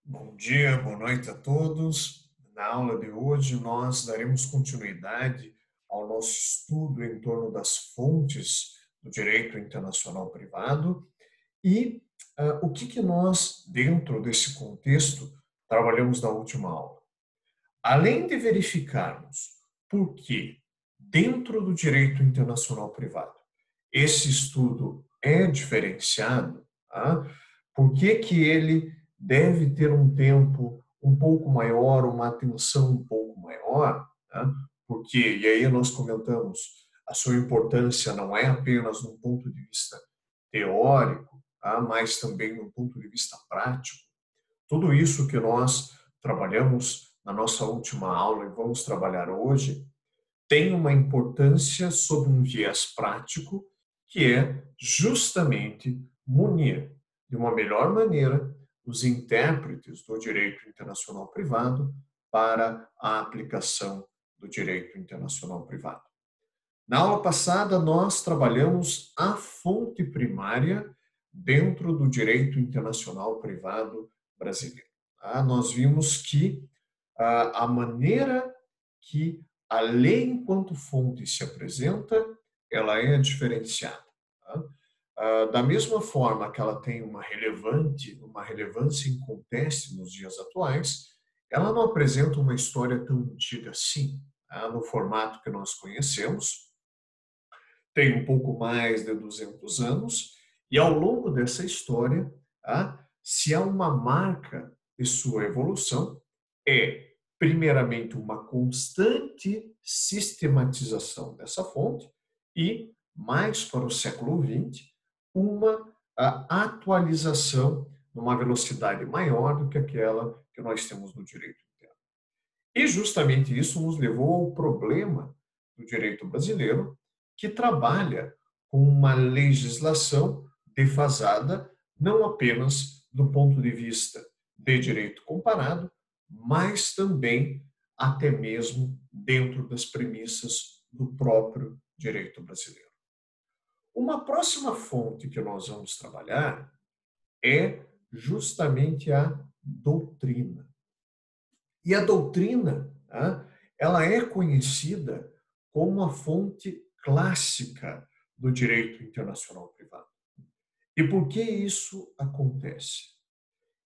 Bom dia, boa noite a todos. Na aula de hoje, nós daremos continuidade ao nosso estudo em torno das fontes do direito internacional privado e o que nós, dentro desse contexto, trabalhamos na última aula. Além de verificarmos por que, dentro do direito internacional privado, esse estudo é diferenciado, tá? Por que ele deve ter um tempo um pouco maior, uma atenção um pouco maior, tá? Porque, e aí nós comentamos, a sua importância não é apenas no ponto de vista teórico, tá? Mas também no ponto de vista prático. Tudo isso que nós trabalhamos na nossa última aula e vamos trabalhar hoje tem uma importância sob um viés prático, que é justamente munir de uma melhor maneira os intérpretes do direito internacional privado para a aplicação do direito internacional privado. Na aula passada, nós trabalhamos a fonte primária dentro do direito internacional privado brasileiro. Tá? Nós vimos que a maneira que a lei enquanto fonte se apresenta, ela é diferenciada. Tá? Da mesma forma que ela tem uma relevância inconteste nos dias atuais, ela não apresenta uma história tão antiga assim, tá? No formato que nós conhecemos, tem um pouco mais de 200 anos, e ao longo dessa história, tá, se há uma marca de sua evolução, é, primeiramente, uma constante sistematização dessa fonte e, mais para o século XX, uma atualização numa velocidade maior do que aquela que nós temos no direito interno. E justamente isso nos levou ao problema do direito brasileiro, que trabalha com uma legislação defasada, não apenas do ponto de vista de direito comparado, mas também até mesmo dentro das premissas do próprio direito brasileiro. Uma próxima fonte que nós vamos trabalhar é justamente a doutrina. E a doutrina, tá, ela é conhecida como a fonte clássica do direito internacional privado. E por que isso acontece?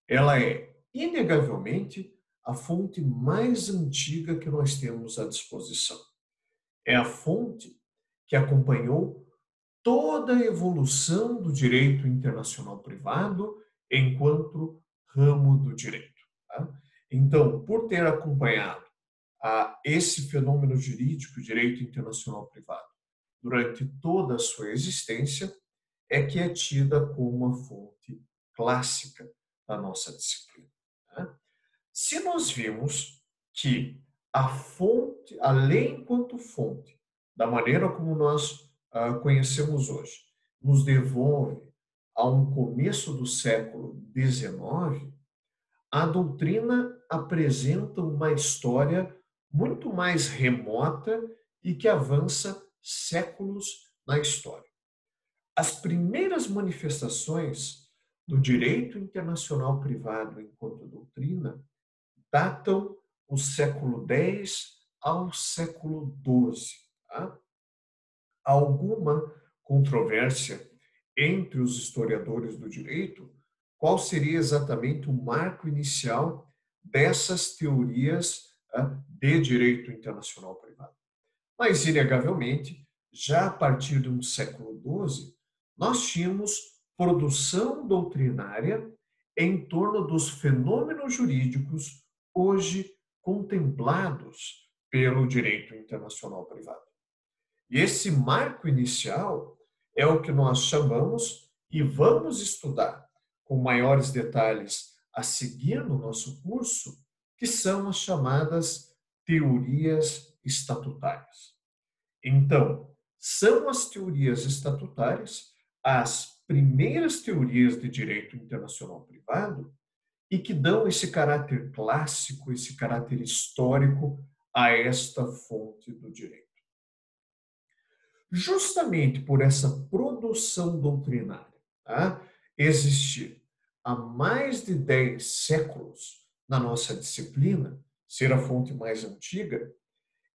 Ela é, inegavelmente, a fonte mais antiga que nós temos à disposição. É a fonte que acompanhou toda a evolução do direito internacional privado enquanto ramo do direito. Tá? Então, por ter acompanhado esse fenômeno jurídico, direito internacional privado, durante toda a sua existência, é que é tida como uma fonte clássica da nossa disciplina. Tá? Se nós vimos que a fonte, a lei enquanto fonte, da maneira como nós conhecemos hoje, nos devolve a um começo do século XIX, a doutrina apresenta uma história muito mais remota e que avança séculos na história. As primeiras manifestações do direito internacional privado enquanto doutrina datam o século X ao século XII. Tá? Há alguma controvérsia entre os historiadores do direito qual seria exatamente o marco inicial dessas teorias de direito internacional privado. Mas, inegavelmente, já a partir do século XII, nós tínhamos produção doutrinária em torno dos fenômenos jurídicos hoje contemplados pelo direito internacional privado. E esse marco inicial é o que nós chamamos e vamos estudar com maiores detalhes a seguir no nosso curso, que são as chamadas teorias estatutárias. Então, são as teorias estatutárias as primeiras teorias de direito internacional privado e que dão esse caráter clássico, esse caráter histórico a esta fonte do direito. Justamente por essa produção doutrinária, tá, existir há mais de 10 séculos na nossa disciplina, ser a fonte mais antiga,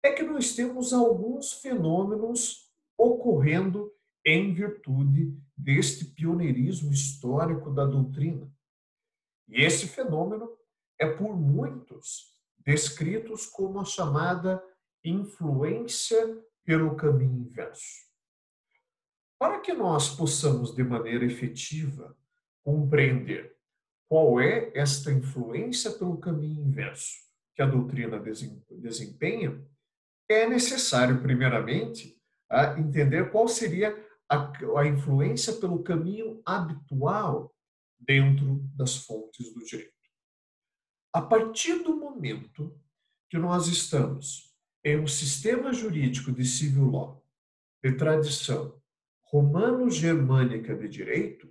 é que nós temos alguns fenômenos ocorrendo em virtude deste pioneirismo histórico da doutrina. E esse fenômeno é por muitos descritos como a chamada influência pelo caminho inverso. Para que nós possamos, de maneira efetiva, compreender qual é esta influência pelo caminho inverso que a doutrina desempenha, é necessário, primeiramente, entender qual seria a influência pelo caminho habitual dentro das fontes do direito. A partir do momento que nós estamos em um sistema jurídico de civil law, de tradição romano-germânica de direito,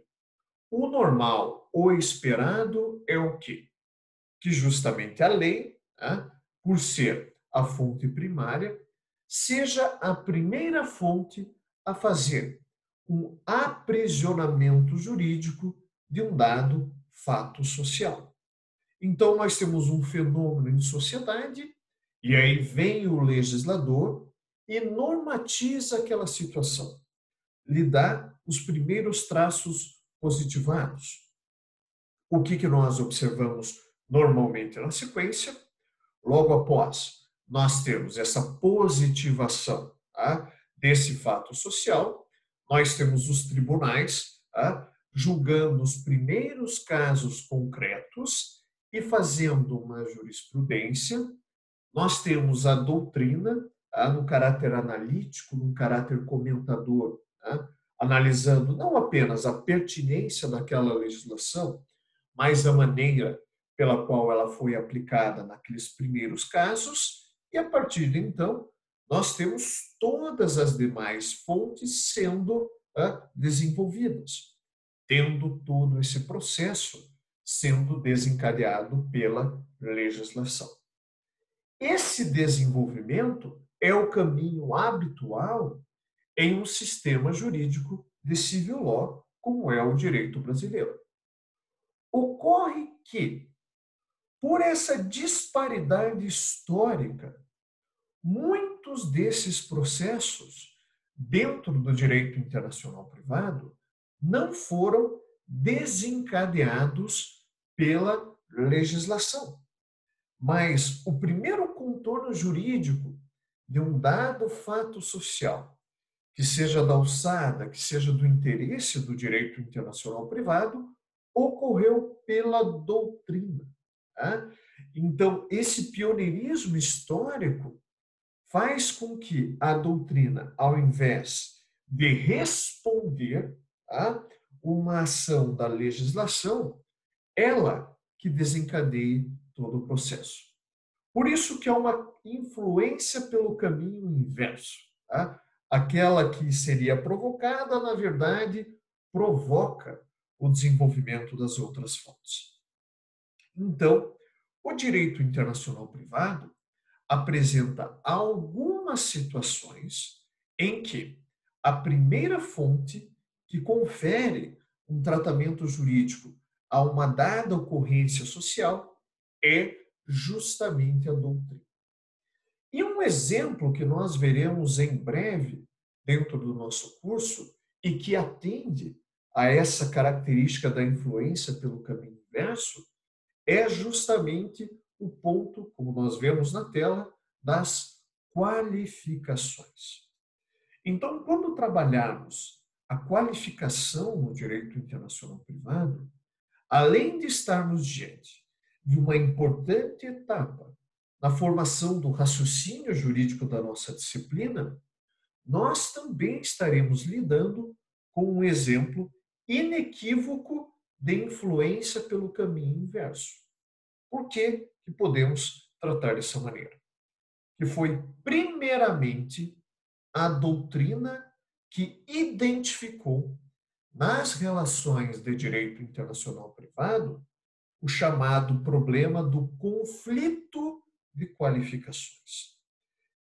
o normal, o esperado é o quê? Que justamente a lei, por ser a fonte primária, seja a primeira fonte a fazer um aprisionamento jurídico de um dado fato social. Então, nós temos um fenômeno em sociedade, e aí vem o legislador e normatiza aquela situação, lhe dá os primeiros traços positivados. O que nós observamos normalmente na sequência? Logo após nós temos essa positivação desse fato social, nós temos os tribunais julgando os primeiros casos concretos e fazendo uma jurisprudência. Nós temos a doutrina no caráter analítico, no caráter comentador, analisando não apenas a pertinência daquela legislação, mas a maneira pela qual ela foi aplicada naqueles primeiros casos, e a partir de então, nós temos todas as demais fontes sendo desenvolvidas, tendo todo esse processo sendo desencadeado pela legislação. Esse desenvolvimento é o caminho habitual em um sistema jurídico de civil law, como é o direito brasileiro. Ocorre que, por essa disparidade histórica, muitos desses processos, dentro do direito internacional privado, não foram desencadeados pela legislação. Mas o primeiro contorno jurídico de um dado fato social, que seja da alçada, que seja do interesse do direito internacional privado, ocorreu pela doutrina. Então, esse pioneirismo histórico faz com que a doutrina, ao invés de responder a uma ação da legislação, ela que desencadeie todo o processo. Por isso que há uma influência pelo caminho inverso. Aquela que seria provocada, na verdade, provoca o desenvolvimento das outras fontes. Então, o direito internacional privado apresenta algumas situações em que a primeira fonte que confere um tratamento jurídico a uma dada ocorrência social é justamente a doutrina. E um exemplo que nós veremos em breve dentro do nosso curso e que atende a essa característica da influência pelo caminho inverso é justamente o ponto, como nós vemos na tela, das qualificações. Então, quando trabalharmos a qualificação no direito internacional privado, além de estarmos diante de uma importante etapa na formação do raciocínio jurídico da nossa disciplina, nós também estaremos lidando com um exemplo inequívoco de influência pelo caminho inverso. Por que podemos tratar dessa maneira? Que foi, primeiramente, a doutrina que identificou nas relações de direito internacional privado o chamado problema do conflito de qualificações.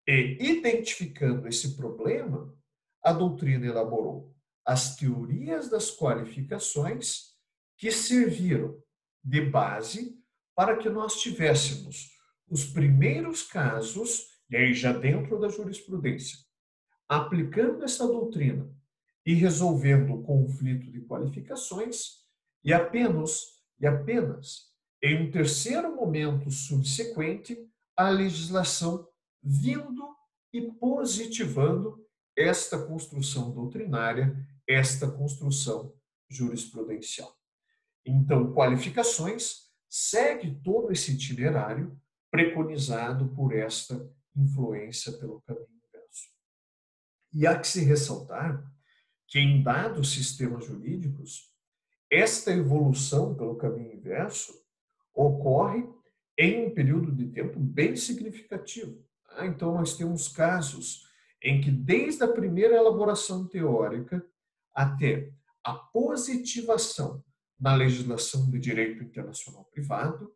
E, identificando esse problema, a doutrina elaborou as teorias das qualificações que serviram de base para que nós tivéssemos os primeiros casos, e aí já dentro da jurisprudência, aplicando essa doutrina e resolvendo o conflito de qualificações, e apenas em um terceiro momento subsequente, a legislação vindo e positivando esta construção doutrinária, esta construção jurisprudencial. Então, qualificações segue todo esse itinerário preconizado por esta influência pelo caminho inverso. E há que se ressaltar que em dados sistemas jurídicos, esta evolução pelo caminho inverso ocorre em um período de tempo bem significativo. Então, nós temos casos em que, desde a primeira elaboração teórica até a positivação na legislação de direito internacional privado,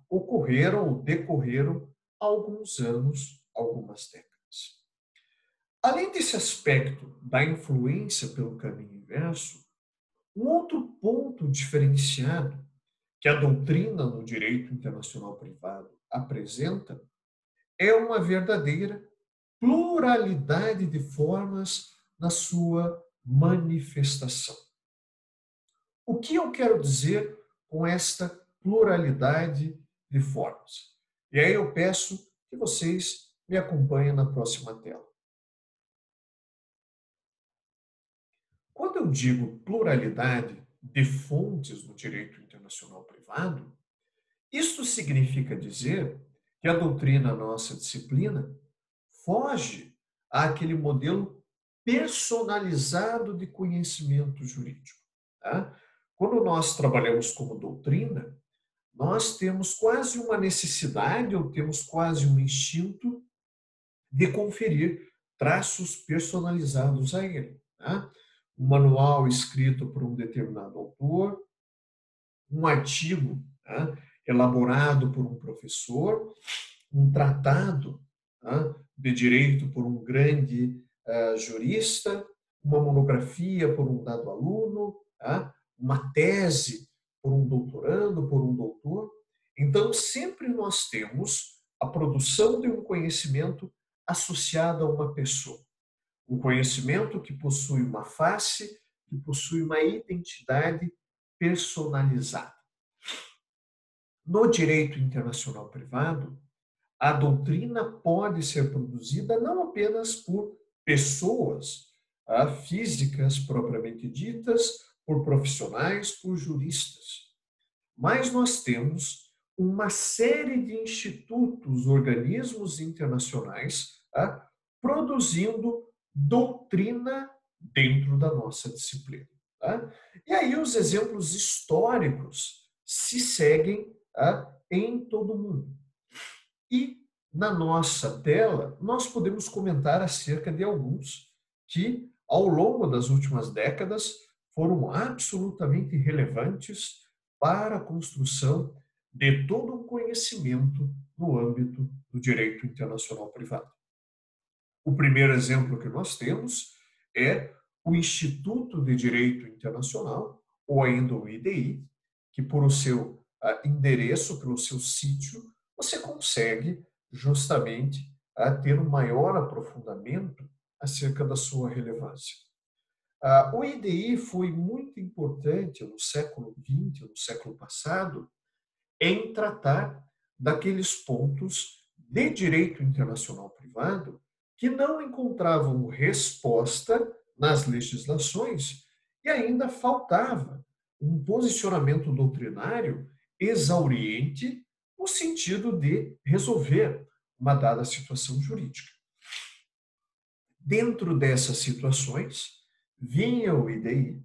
ocorreram ou decorreram alguns anos, algumas décadas. Além desse aspecto da influência pelo caminho inverso, um outro ponto diferenciado que a doutrina no direito internacional privado apresenta é uma verdadeira pluralidade de formas na sua manifestação. O que eu quero dizer com esta pluralidade de formas? E aí eu peço que vocês me acompanhem na próxima tela. Quando eu digo pluralidade de fontes no direito internacional privado, isto significa dizer que a doutrina, nossa disciplina, foge àquele modelo personalizado de conhecimento jurídico. Tá? Quando nós trabalhamos como doutrina, nós temos quase uma necessidade ou temos quase um instinto de conferir traços personalizados a ele. Tá? Um manual escrito por um determinado autor, um artigo, tá, elaborado por um professor, um tratado, tá, de direito por um grande jurista, uma monografia por um dado aluno, tá, uma tese por um doutorando, por um doutor. Então, sempre nós temos a produção de um conhecimento associado a uma pessoa. Um conhecimento que possui uma face, que possui uma identidade personalizada. No direito internacional privado, a doutrina pode ser produzida não apenas por pessoas físicas propriamente ditas, por profissionais, por juristas, mas nós temos uma série de institutos, organismos internacionais produzindo doutrina dentro da nossa disciplina. Tá? E aí os exemplos históricos se seguem em todo o mundo. E na nossa tela, nós podemos comentar acerca de alguns que, ao longo das últimas décadas, foram absolutamente relevantes para a construção de todo um conhecimento no âmbito do direito internacional privado. O primeiro exemplo que nós temos é o Instituto de Direito Internacional, ou ainda o IDI, que por o seu endereço, pelo seu sítio, você consegue justamente ter um maior aprofundamento acerca da sua relevância. O IDI foi muito importante no século XX, no século passado, em tratar daqueles pontos de direito internacional privado que não encontravam resposta nas legislações e ainda faltava um posicionamento doutrinário exauriente no sentido de resolver uma dada situação jurídica. Dentro dessas situações, vinha o IDI,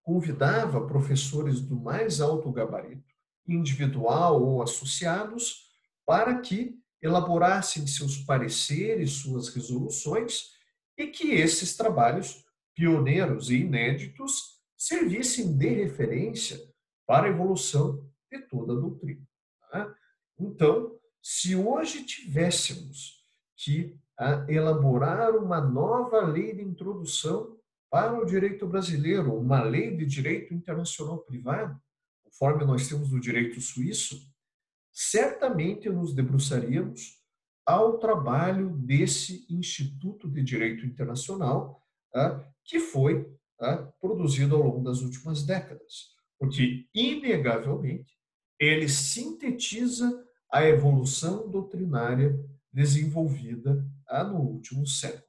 convidava professores do mais alto gabarito, individual ou associados, para que elaborassem seus pareceres, suas resoluções, e que esses trabalhos, pioneiros e inéditos, servissem de referência para a evolução de toda a doutrina. Então, se hoje tivéssemos que elaborar uma nova lei de introdução para o direito brasileiro, uma lei de direito internacional privado, conforme nós temos no direito suíço, certamente nos debruçaríamos ao trabalho desse Instituto de Direito Internacional, que foi produzido ao longo das últimas décadas, porque, inegavelmente, ele sintetiza a evolução doutrinária desenvolvida no último século.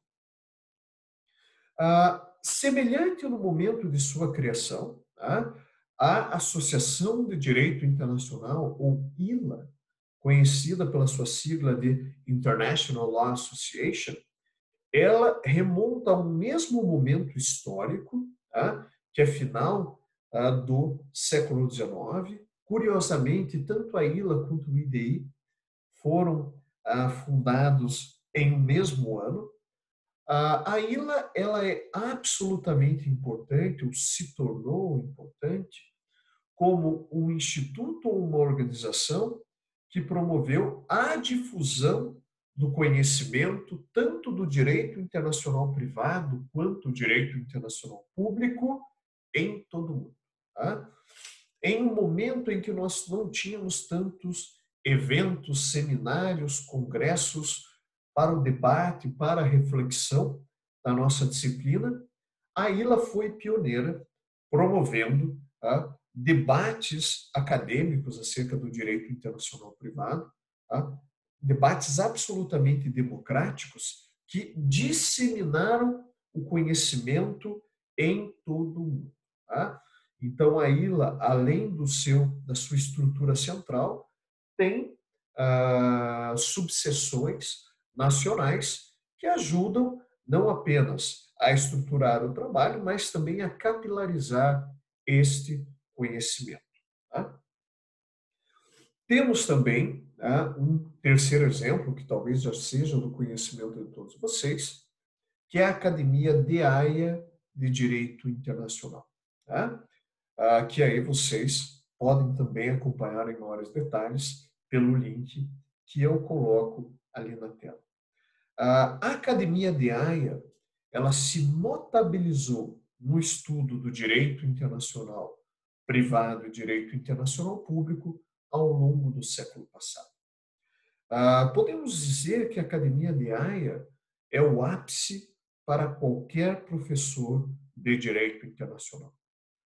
Semelhante no momento de sua criação, a Associação de Direito Internacional, ou ILA, conhecida pela sua sigla de International Law Association, ela remonta ao mesmo momento histórico, que é final do século XIX. Curiosamente, tanto a ILA quanto o IDI foram fundados em um mesmo ano. A ILA ela é absolutamente importante, ou se tornou importante, como um instituto ou uma organização que promoveu a difusão do conhecimento tanto do direito internacional privado quanto do direito internacional público em todo o mundo. Em um momento em que nós não tínhamos tantos eventos, seminários, congressos para o debate, para a reflexão da nossa disciplina, a ILA foi pioneira, promovendo debates acadêmicos acerca do direito internacional privado, debates absolutamente democráticos que disseminaram o conhecimento em todo o mundo. Então, a ILA, além da sua estrutura central, tem subseções nacionais que ajudam não apenas a estruturar o trabalho, mas também a capilarizar este conhecimento. Temos também um terceiro exemplo, que talvez já seja do conhecimento de todos vocês, que é a Academia de Haia de Direito Internacional, que aí vocês podem também acompanhar em maiores detalhes pelo link que eu coloco ali na tela. A Academia de Haia, ela se notabilizou no estudo do direito internacional privado e direito internacional público ao longo do século passado. Podemos dizer que a Academia de Haia é o ápice para qualquer professor de direito internacional.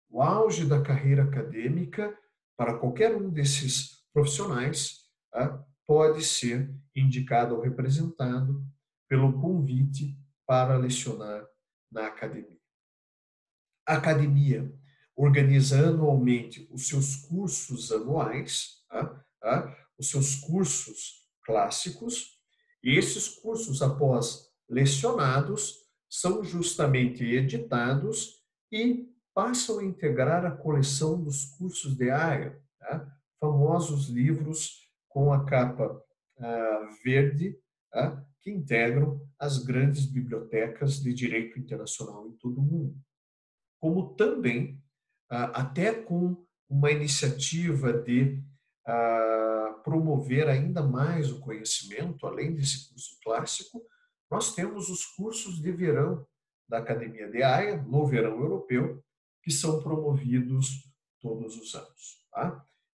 O auge da carreira acadêmica para qualquer um desses profissionais pode ser indicado ou representado pelo convite para lecionar na academia. A academia organiza anualmente os seus cursos anuais, os seus cursos clássicos, e esses cursos, após lecionados, são justamente editados e passam a integrar a coleção dos cursos de Haia, famosos livros com a capa verde, que integram as grandes bibliotecas de direito internacional em todo o mundo. Como também, até com uma iniciativa de promover ainda mais o conhecimento, além desse curso clássico, nós temos os cursos de verão da Academia de Haia, no verão europeu, que são promovidos todos os anos.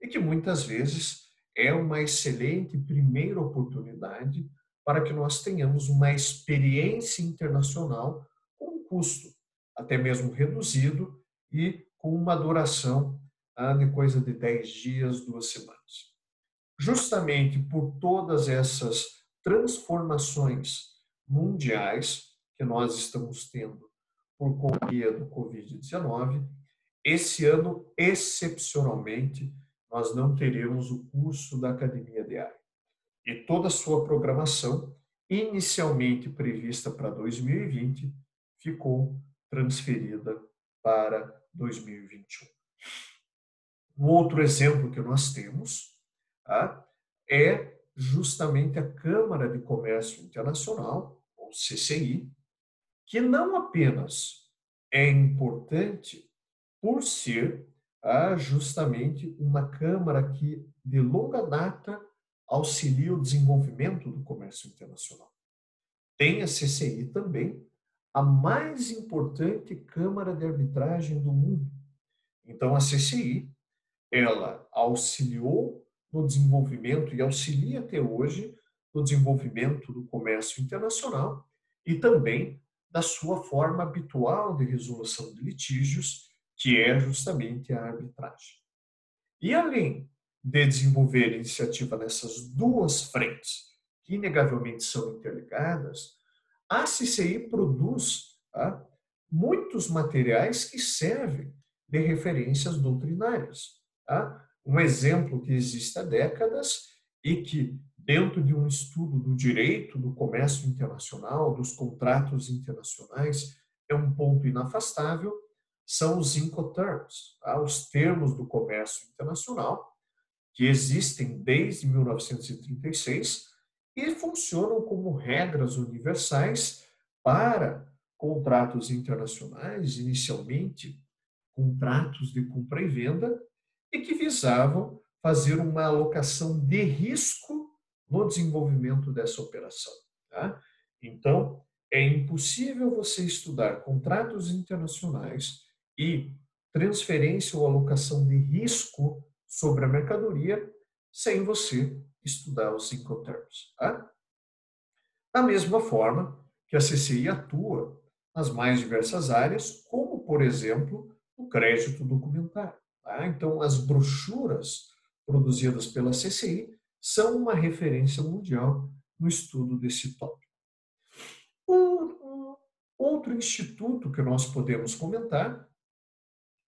E que muitas vezes é uma excelente primeira oportunidade para que nós tenhamos uma experiência internacional com um custo até mesmo reduzido e com uma duração de coisa de 10 dias, 2 semanas. Justamente por todas essas transformações mundiais que nós estamos tendo por conta do Covid-19, esse ano, excepcionalmente, nós não teremos o curso da Academia de Haia. E toda a sua programação, inicialmente prevista para 2020, ficou transferida para 2021. Um outro exemplo que nós temos é justamente a Câmara de Comércio Internacional, ou CCI, que não apenas é importante por ser justamente uma Câmara que, de longa data, auxilia o desenvolvimento do comércio internacional. Tem a CCI também a mais importante câmara de arbitragem do mundo. Então, a CCI, ela auxiliou no desenvolvimento e auxilia até hoje no desenvolvimento do comércio internacional e também da sua forma habitual de resolução de litígios, que é justamente a arbitragem. E além de desenvolver iniciativa nessas duas frentes, que inegavelmente são interligadas, a CCI produz muitos materiais que servem de referências doutrinárias. Um exemplo que existe há décadas e que, dentro de um estudo do direito do comércio internacional, dos contratos internacionais, é um ponto inafastável, são os Incoterms, os termos do comércio internacional, que existem desde 1936 e funcionam como regras universais para contratos internacionais, inicialmente contratos de compra e venda, e que visavam fazer uma alocação de risco no desenvolvimento dessa operação. Então, é impossível você estudar contratos internacionais e transferência ou alocação de risco sobre a mercadoria sem você estudar os Incoterms. Da mesma forma que a CCI atua nas mais diversas áreas, como, por exemplo, o crédito documentário. Então, as brochuras produzidas pela CCI são uma referência mundial no estudo desse tópico. Um outro instituto que nós podemos comentar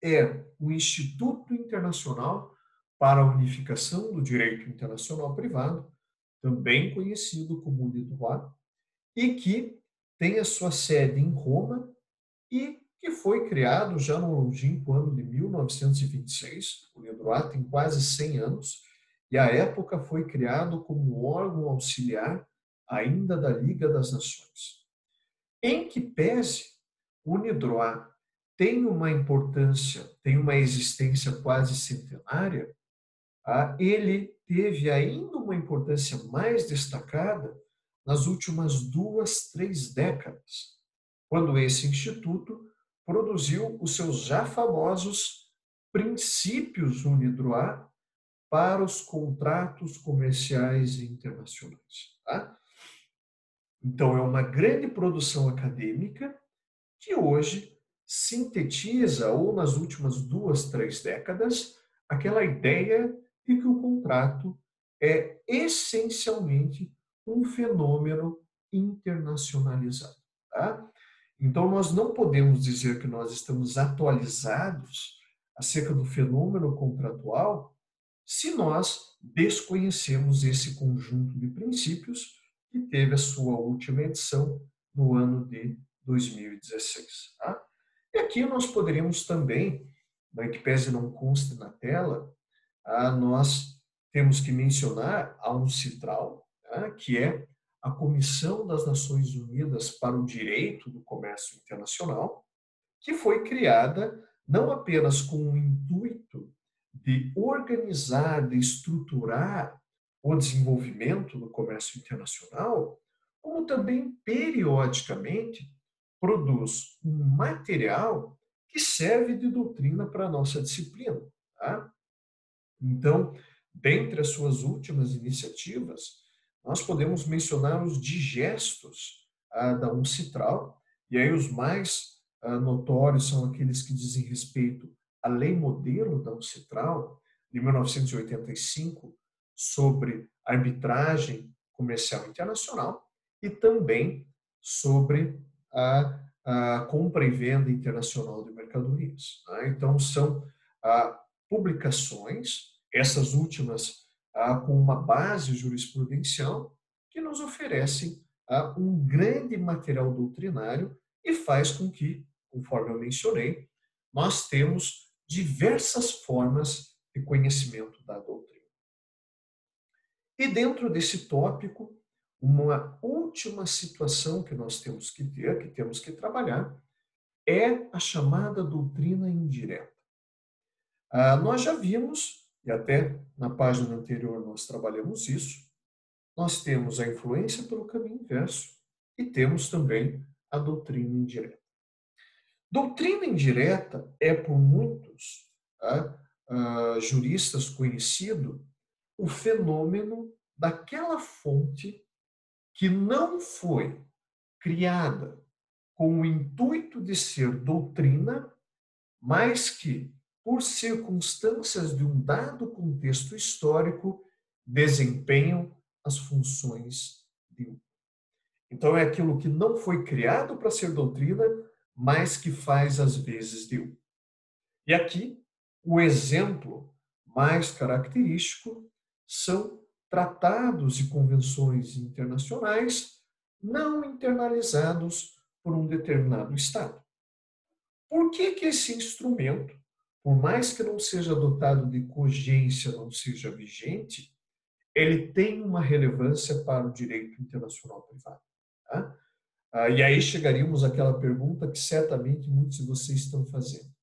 é o Instituto Internacional para a Unificação do Direito Internacional Privado, também conhecido como UNIDROIT, e que tem a sua sede em Roma e que foi criado já no longínquo ano de 1926. O UNIDROIT tem quase 100 anos e, à época, foi criado como órgão auxiliar ainda da Liga das Nações. Em que pese o UNIDROIT tem uma importância, tem uma existência quase centenária, ele teve ainda uma importância mais destacada nas últimas 2, 3 décadas, quando esse instituto produziu os seus já famosos princípios UNIDROIT para os contratos comerciais internacionais. Então, é uma grande produção acadêmica que hoje sintetiza, ou nas últimas 2, 3 décadas, aquela ideia de que o contrato é essencialmente um fenômeno internacionalizado. Então, nós não podemos dizer que nós estamos atualizados acerca do fenômeno contratual se nós desconhecemos esse conjunto de princípios que teve a sua última edição no ano de 2016. E aqui nós poderíamos também, que pese não conste na tela, nós temos que mencionar a UNCITRAL, que é a Comissão das Nações Unidas para o Direito do Comércio Internacional, que foi criada não apenas com o intuito de organizar, de estruturar o desenvolvimento do comércio internacional, como também periodicamente produz um material que serve de doutrina para a nossa disciplina. Então, dentre as suas últimas iniciativas, nós podemos mencionar os digestos da UNCITRAL, e aí os mais notórios são aqueles que dizem respeito à lei modelo da UNCITRAL, de 1985, sobre arbitragem comercial internacional, e também sobre a compra e venda internacional de mercadorias. Então, são publicações, essas últimas com uma base jurisprudencial, que nos oferecem um grande material doutrinário e faz com que, conforme eu mencionei, nós temos diversas formas de conhecimento da doutrina. E dentro desse tópico, uma última situação que nós temos que ter, que temos que trabalhar, é a chamada doutrina indireta. Nós já vimos, e até na página anterior nós trabalhamos isso, nós temos a influência pelo caminho inverso e temos também a doutrina indireta. Doutrina indireta é, por muitos juristas conhecido, o fenômeno daquela fonte que não foi criada com o intuito de ser doutrina, mas que, por circunstâncias de um dado contexto histórico, desempenham as funções de um. Então, é aquilo que não foi criado para ser doutrina, mas que faz as vezes de um. E aqui, o exemplo mais característico são tratados e convenções internacionais não internalizados por um determinado Estado. Por que esse instrumento, por mais que não seja dotado de cogência, não seja vigente, ele tem uma relevância para o direito internacional privado? Tá? E aí chegaríamos àquela pergunta que certamente muitos de vocês estão fazendo.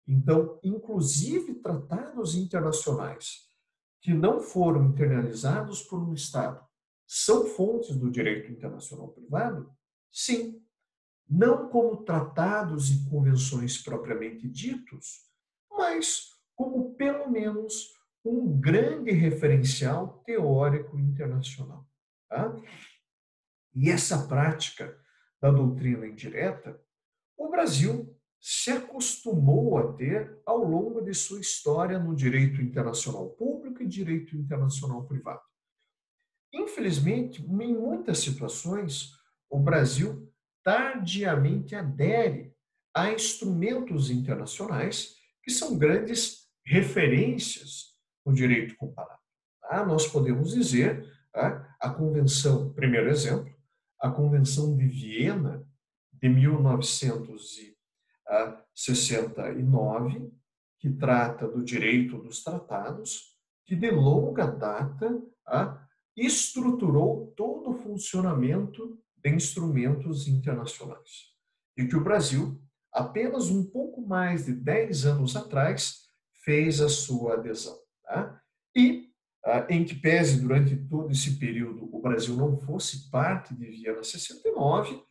Então, inclusive tratados internacionais que não foram internalizados por um Estado são fontes do direito internacional privado? Sim. Não como tratados e convenções propriamente ditos, mas como pelo menos um grande referencial teórico internacional. Tá? E essa prática da doutrina indireta, o Brasil se acostumou a ter ao longo de sua história no direito internacional público e direito internacional privado. Infelizmente, em muitas situações, o Brasil tardiamente adere a instrumentos internacionais que são grandes referências no direito comparado. Nós podemos dizer a Convenção, primeiro exemplo, a Convenção de Viena de 1969, que trata do direito dos tratados, que de longa data estruturou todo o funcionamento de instrumentos internacionais. E que o Brasil, apenas um pouco mais de 10 anos atrás, fez a sua adesão. E, em que pese durante todo esse período o Brasil não fosse parte de Viena 69,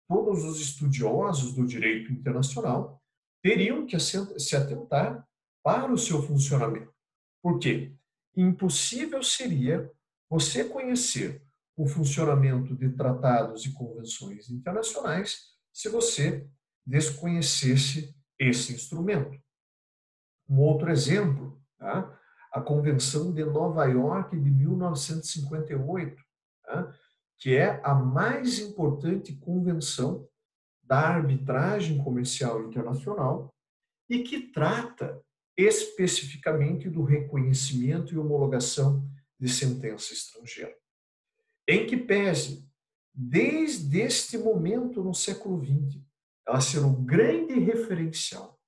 todos os estudiosos do direito internacional teriam que se atentar para o seu funcionamento. Por quê? Impossível seria você conhecer o funcionamento de tratados e convenções internacionais se você desconhecesse esse instrumento. Um outro exemplo, a Convenção de Nova York de 1958, que é a mais importante convenção da arbitragem comercial internacional e que trata especificamente do reconhecimento e homologação de sentença estrangeira. Em que pese, desde este momento no século XX, ela ser um grande referencial,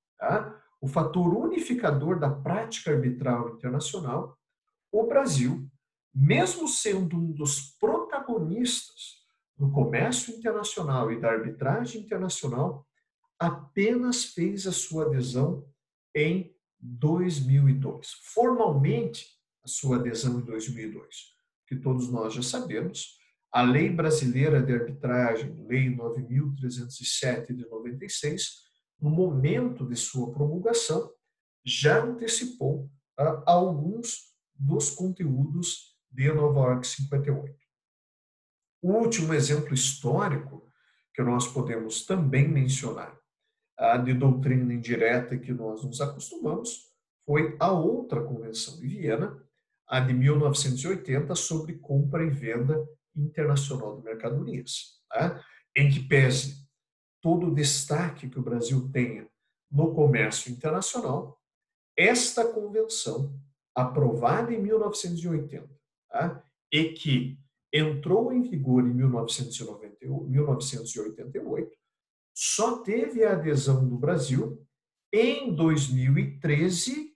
o fator unificador da prática arbitral internacional, o Brasil, mesmo sendo um dos protagonistas do comércio internacional e da arbitragem internacional, apenas fez a sua adesão em 2002. Formalmente, a sua adesão em 2002, que todos nós já sabemos, a Lei Brasileira de Arbitragem, Lei 9.307 de 96, no momento de sua promulgação, já antecipou alguns dos conteúdos de Nova York 58. O último exemplo histórico que nós podemos também mencionar de doutrina indireta que nós nos acostumamos foi a outra Convenção de Viena, a de 1980, sobre compra e venda internacional de mercadorias, em que pese todo o destaque que o Brasil tenha no comércio internacional, esta convenção, aprovada em 1980, e que entrou em vigor em 1988, só teve a adesão do Brasil em 2013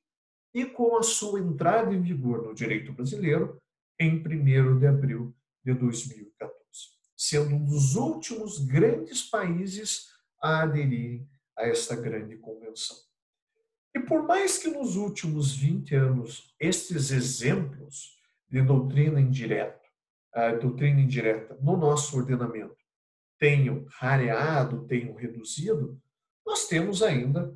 e com a sua entrada em vigor no direito brasileiro em 1º de abril de 2014, sendo um dos últimos grandes países a aderirem a esta grande convenção. E por mais que nos últimos 20 anos estes exemplos de doutrina indireta no nosso ordenamento tenham rareado, tenham reduzido, nós temos ainda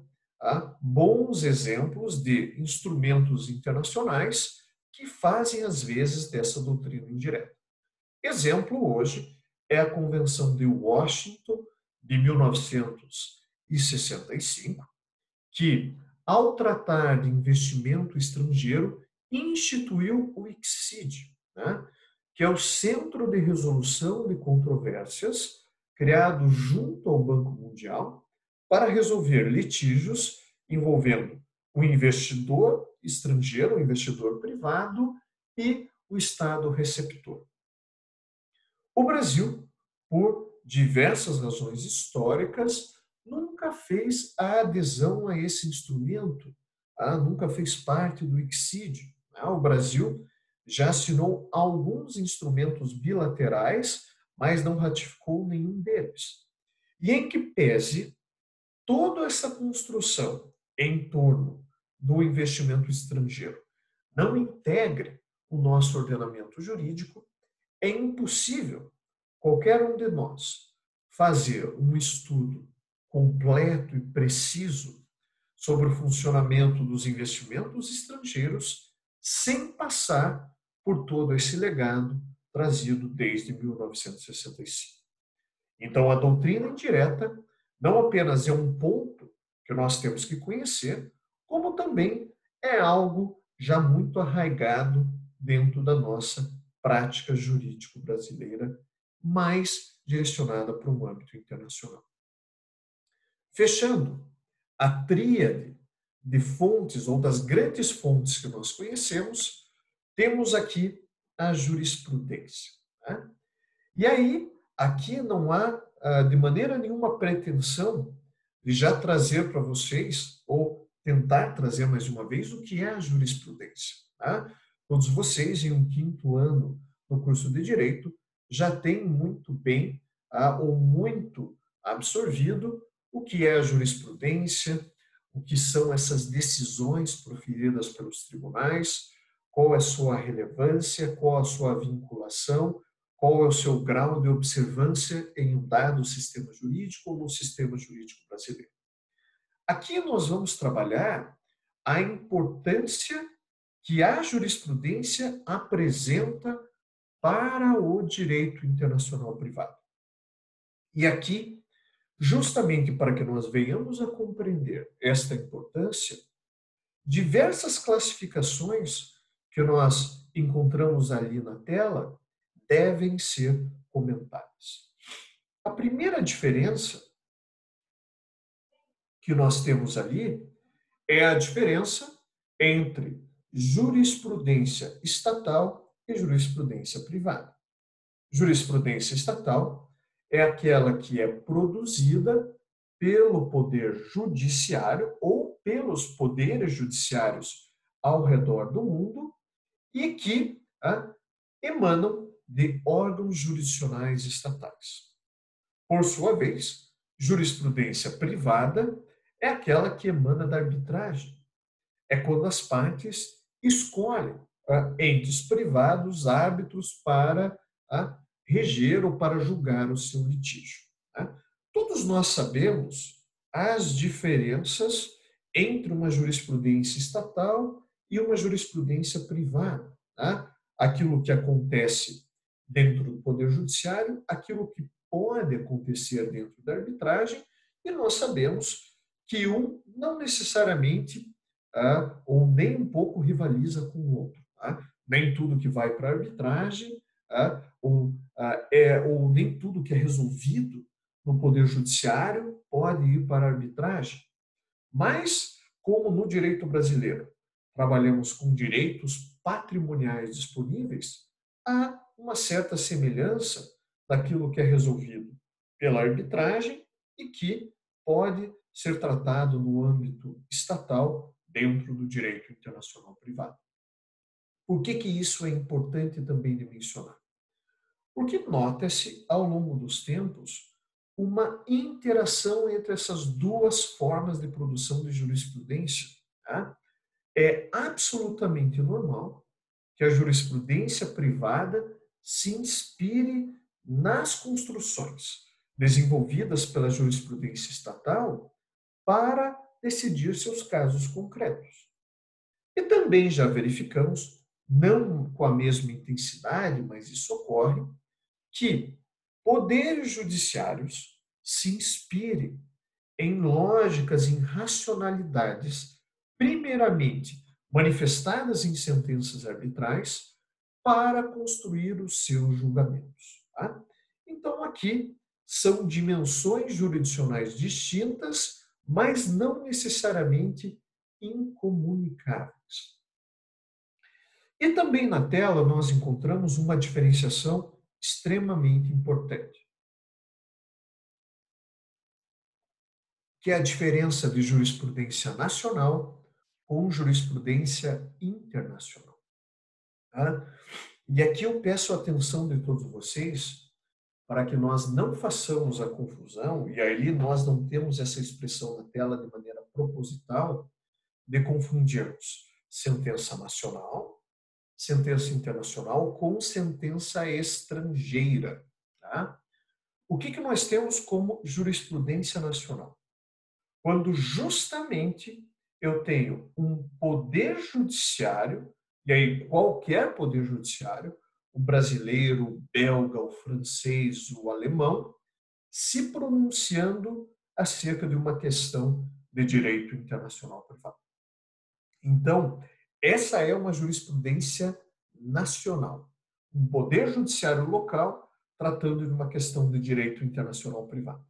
bons exemplos de instrumentos internacionais que fazem, às vezes, dessa doutrina indireta. Exemplo hoje é a Convenção de Washington de 1965, que, ao tratar de investimento estrangeiro, instituiu o ICSID, né? Que é o Centro de Resolução de Controvérsias, criado junto ao Banco Mundial para resolver litígios envolvendo o investidor estrangeiro, o investidor privado e o Estado receptor. O Brasil, por diversas razões históricas, nunca fez a adesão a esse instrumento, nunca fez parte do ICSID. O Brasil já assinou alguns instrumentos bilaterais, mas não ratificou nenhum deles. E em que pese toda essa construção em torno do investimento estrangeiro não integre o nosso ordenamento jurídico, é impossível qualquer um de nós fazer um estudo completo e preciso sobre o funcionamento dos investimentos estrangeiros sem passar por todo esse legado trazido desde 1965. Então, a doutrina indireta não apenas é um ponto que nós temos que conhecer, como também é algo já muito arraigado dentro da nossa prática jurídico brasileira, mais direcionada para um âmbito internacional. Fechando a tríade de fontes ou das grandes fontes que nós conhecemos, temos aqui a jurisprudência. Né? E aí, aqui não há de maneira nenhuma pretensão de já trazer para vocês, ou tentar trazer mais uma vez, o que é a jurisprudência. Tá? Todos vocês, em um quinto ano no curso de Direito, já têm muito bem ou muito absorvido o que é a jurisprudência, o que são essas decisões proferidas pelos tribunais, qual é a sua relevância, qual a sua vinculação, qual é o seu grau de observância em um dado sistema jurídico ou no sistema jurídico brasileiro. Aqui nós vamos trabalhar a importância que a jurisprudência apresenta para o direito internacional privado. E aqui, justamente para que nós venhamos a compreender esta importância, diversas classificações que nós encontramos ali na tela devem ser comentadas. A primeira diferença que nós temos ali é a diferença entre jurisprudência estatal e jurisprudência privada. Jurisprudência estatal é aquela que é produzida pelo poder judiciário ou pelos poderes judiciários ao redor do mundo e que emanam de órgãos jurisdicionais estatais. Por sua vez, jurisprudência privada é aquela que emana da arbitragem. É quando as partes escolhem entes privados, árbitros para reger ou para julgar o seu litígio. Todos nós sabemos as diferenças entre uma jurisprudência estatal e uma jurisprudência privada. Aquilo que acontece dentro do Poder Judiciário, aquilo que pode acontecer dentro da arbitragem, e nós sabemos que um não necessariamente ou nem um pouco rivaliza com o outro. Nem tudo que vai para a arbitragem ou nem tudo que é resolvido no Poder Judiciário pode ir para a arbitragem. Mas, como no direito brasileiro trabalhamos com direitos patrimoniais disponíveis, há uma certa semelhança daquilo que é resolvido pela arbitragem e que pode ser tratado no âmbito estatal dentro do direito internacional privado. Por que isso é importante também de mencionar? Porque nota-se, ao longo dos tempos, uma interação entre essas duas formas de produção de jurisprudência. É absolutamente normal que a jurisprudência privada se inspire nas construções desenvolvidas pela jurisprudência estatal para decidir seus casos concretos. E também já verificamos, não com a mesma intensidade, mas isso ocorre, que poderes judiciários se inspirem em lógicas, em racionalidades, primeiramente manifestadas em sentenças arbitrais, para construir os seus julgamentos. Tá? Então, aqui são dimensões jurisdicionais distintas, mas não necessariamente incomunicáveis. E também na tela nós encontramos uma diferenciação extremamente importante, que é a diferença de jurisprudência nacional com jurisprudência internacional. Tá? E aqui eu peço a atenção de todos vocês para que nós não façamos a confusão, e aí nós não temos essa expressão na tela de maneira proposital, de confundirmos sentença nacional, sentença internacional com sentença estrangeira. Tá? O que nós temos como jurisprudência nacional? Quando justamente eu tenho um poder judiciário, e aí qualquer poder judiciário, o brasileiro, o belga, o francês, o alemão, se pronunciando acerca de uma questão de direito internacional privado. Então, essa é uma jurisprudência nacional, um poder judiciário local tratando de uma questão de direito internacional privado.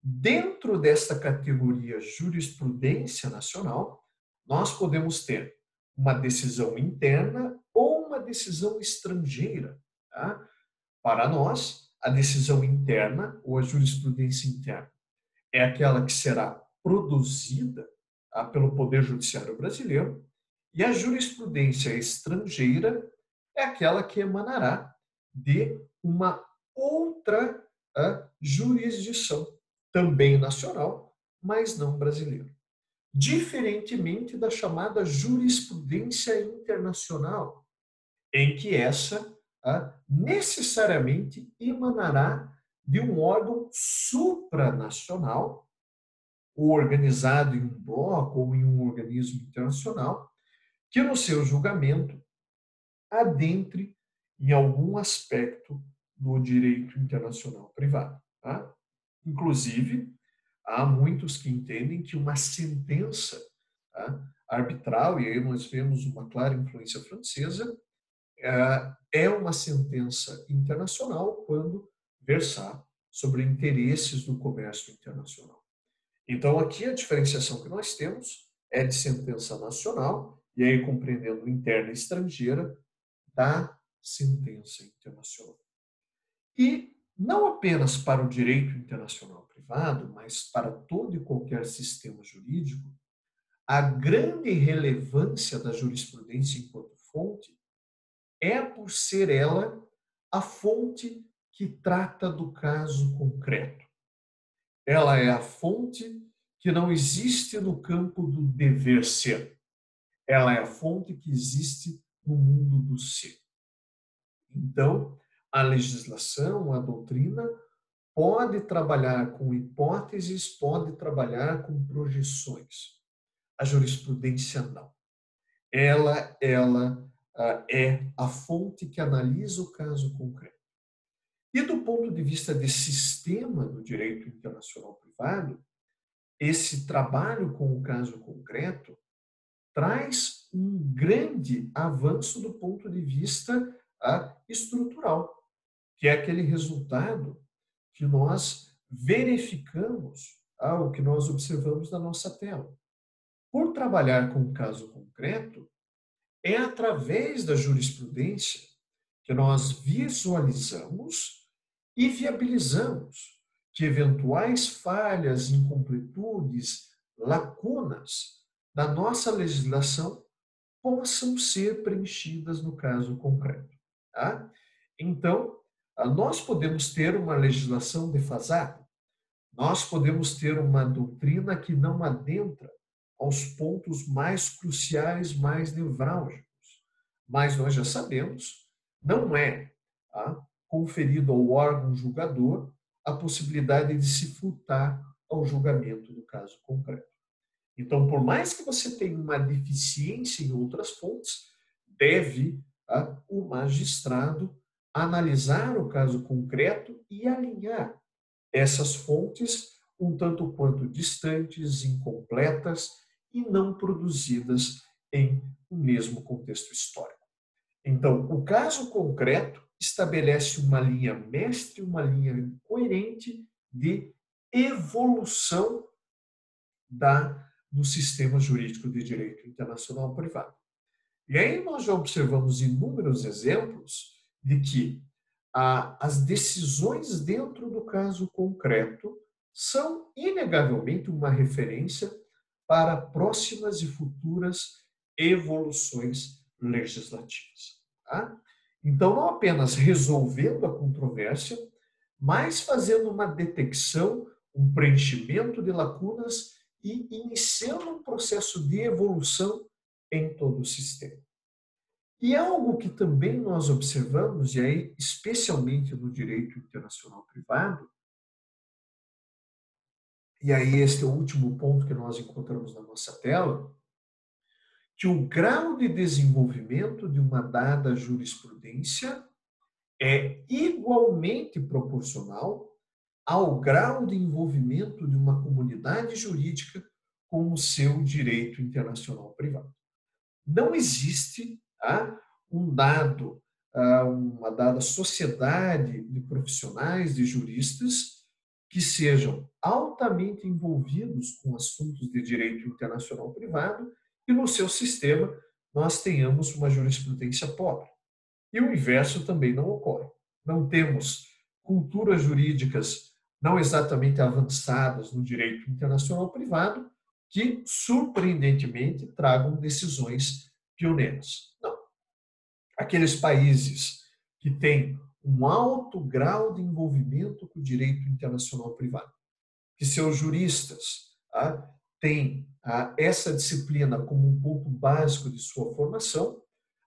Dentro desta categoria jurisprudência nacional, nós podemos ter uma decisão interna ou uma decisão estrangeira. Tá? Para nós, a decisão interna ou a jurisprudência interna é aquela que será produzida, tá, pelo Poder Judiciário brasileiro, e a jurisprudência estrangeira é aquela que emanará de uma outra jurisdição, também nacional, mas não brasileira. Diferentemente da chamada jurisprudência internacional, em que essa necessariamente emanará de um órgão supranacional, ou organizado em um bloco ou em um organismo internacional, que no seu julgamento adentre em algum aspecto do direito internacional privado. Tá? Inclusive, há muitos que entendem que uma sentença, tá, arbitral, e aí nós vemos uma clara influência francesa, é uma sentença internacional quando versar sobre interesses do comércio internacional. Então, aqui a diferenciação que nós temos é de sentença nacional, e aí compreendendo interna e estrangeira, da sentença internacional. E não apenas para o direito internacional privado, mas para todo e qualquer sistema jurídico, a grande relevância da jurisprudência enquanto fonte é por ser ela a fonte que trata do caso concreto. Ela é a fonte que não existe no campo do dever ser. Ela é a fonte que existe no mundo do ser. Então, a legislação, a doutrina, pode trabalhar com hipóteses, pode trabalhar com projeções. A jurisprudência não. Ela é a fonte que analisa o caso concreto. E do ponto de vista de sistema do direito internacional privado, esse trabalho com o caso concreto traz um grande avanço do ponto de vista estrutural, que é aquele resultado que nós verificamos, o que nós observamos na nossa tela. Por trabalhar com o caso concreto, é através da jurisprudência que nós visualizamos e viabilizamos que eventuais falhas, incompletudes, lacunas da nossa legislação possam ser preenchidas no caso concreto. Tá? Então, nós podemos ter uma legislação defasada, nós podemos ter uma doutrina que não adentra aos pontos mais cruciais, mais nevrálgicos. Mas nós já sabemos, não é conferido ao órgão julgador a possibilidade de se furtar ao julgamento do caso concreto. Então, por mais que você tenha uma deficiência em outras fontes, deve o magistrado analisar o caso concreto e alinhar essas fontes um tanto quanto distantes, incompletas e não produzidas em um mesmo contexto histórico. Então, o caso concreto estabelece uma linha mestre, uma linha coerente de evolução do sistema jurídico de direito internacional privado. E aí nós já observamos inúmeros exemplos de que as decisões dentro do caso concreto são inegavelmente uma referência para próximas e futuras evoluções legislativas. Tá? Então, não apenas resolvendo a controvérsia, mas fazendo uma detecção, um preenchimento de lacunas e iniciando um processo de evolução em todo o sistema. E algo que também nós observamos, e aí especialmente no direito internacional privado, e aí este é o último ponto que nós encontramos na nossa tela, que o grau de desenvolvimento de uma dada jurisprudência é igualmente proporcional ao grau de envolvimento de uma comunidade jurídica com o seu direito internacional privado. Não existe uma dada sociedade de profissionais, de juristas, que sejam altamente envolvidos com assuntos de direito internacional privado e no seu sistema nós tenhamos uma jurisprudência pobre. E o inverso também não ocorre. Não temos culturas jurídicas não exatamente avançadas no direito internacional privado que, surpreendentemente, tragam decisões pioneiras. Não. Aqueles países que têm um alto grau de envolvimento com o direito internacional privado, que seus juristas têm essa disciplina como um ponto básico de sua formação,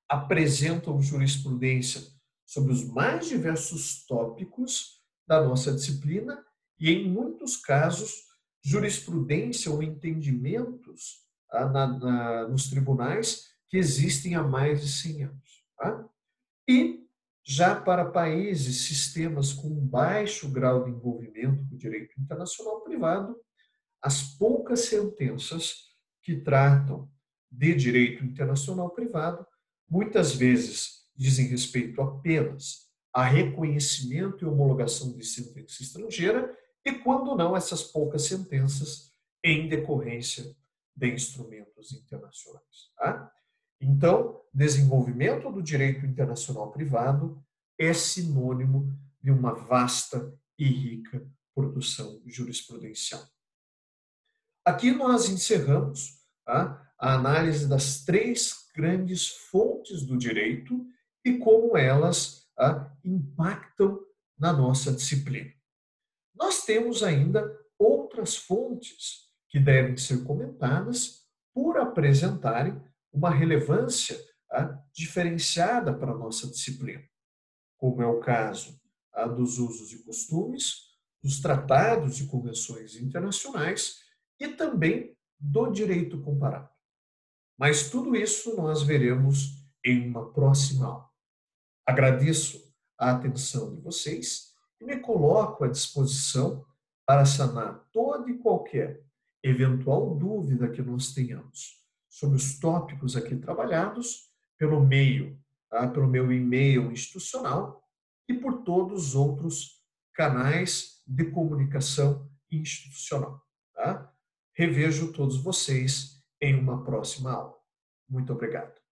apresentam jurisprudência sobre os mais diversos tópicos da nossa disciplina e, em muitos casos, jurisprudência ou entendimentos nos tribunais que existem há mais de 100 anos. Tá? E, já para países, sistemas com baixo grau de envolvimento com o direito internacional privado, as poucas sentenças que tratam de direito internacional privado muitas vezes dizem respeito apenas a reconhecimento e homologação de sentença estrangeira e, quando não, essas poucas sentenças em decorrência de instrumentos internacionais. Tá? Então, desenvolvimento do direito internacional privado é sinônimo de uma vasta e rica produção jurisprudencial. Aqui nós encerramos a análise das 3 grandes fontes do direito e como elas impactam na nossa disciplina. Nós temos ainda outras fontes que devem ser comentadas por apresentarem uma relevância diferenciada para a nossa disciplina, como é o caso dos usos e costumes, dos tratados e convenções internacionais e também do direito comparado. Mas tudo isso nós veremos em uma próxima aula. Agradeço a atenção de vocês e me coloco à disposição para sanar toda e qualquer eventual dúvida que nós tenhamos sobre os tópicos aqui trabalhados pelo meu e-mail institucional e por todos os outros canais de comunicação institucional. Tá? Revejo todos vocês em uma próxima aula. Muito obrigado.